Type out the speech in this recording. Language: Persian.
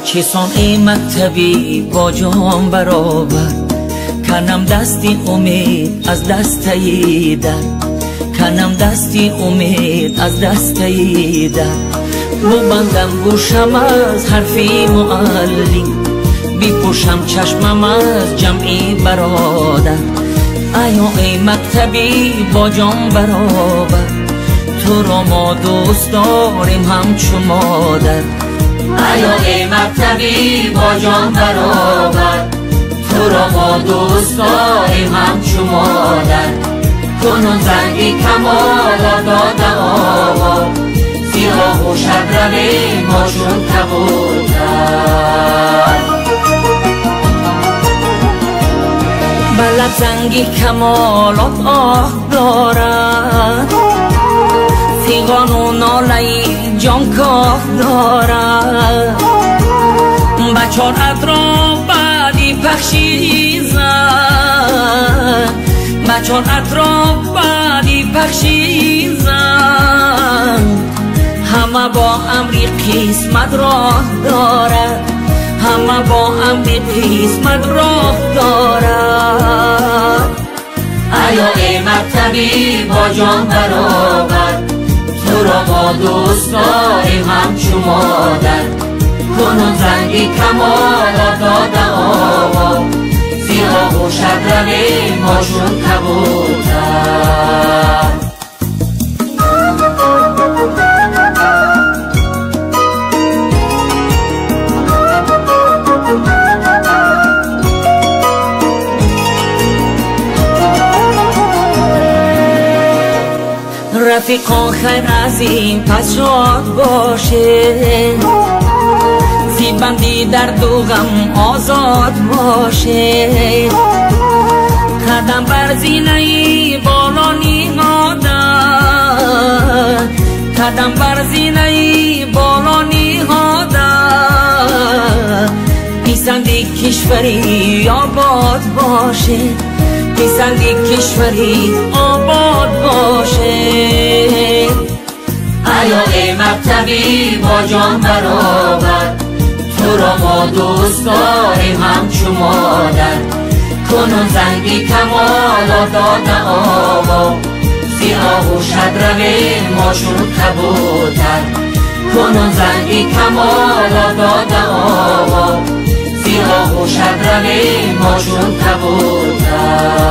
چه صنع مکتبی با جام برابر، کنم دستی امید از دسته در، کنم دستی امید از دسته در، ببندم گوشم از حرفی معلم، بپوشم چشمم از جمعی برادر. ایا ای مکتبی با جام برابر، تو را ما دوست داریم همچو مادر. ایا ای مکتبی با جان برابر، تو را ما دوست داریم همچو مادر. کنون زنگی کمالا داده آوا، زیرا و شب رویم ما چون کبوتر. بلد زنگی کمالات آه دارد، فیغان و نالهی جان کاه دارد. بچار اطراف بعدی پخشیزن، بچار اطراف بعدی پخشیزن. همه با امری قسمت راه دارد، همه با امری قسمت راه دارد. ایا ای مکتبی با جان برابر، تو را ما دوست داریم همچو مادر. کنون زنگی کمالا داده آوا، زیرا و شب رویم ما چون کبوتر. رفیقان خیر از این پس شاد باشه، زیبندی در دو غم آزاد باشه. قدم بر زینه بالا نهادن، قدم بر زینه بالا نهادن. پیسندی کشوری آباد باشه، پیسندی کشوری آباد باشه. ایا ای مکتبی با جان برابر، تو را ما دوست داریم همچو مادر. کنون زنگی کمالا داده آوا، زیرا و شب رویم ما چون کبوتر. کنون زنگی کمالا داده آوا، زیرا و شب رویم ما چون کبوتر.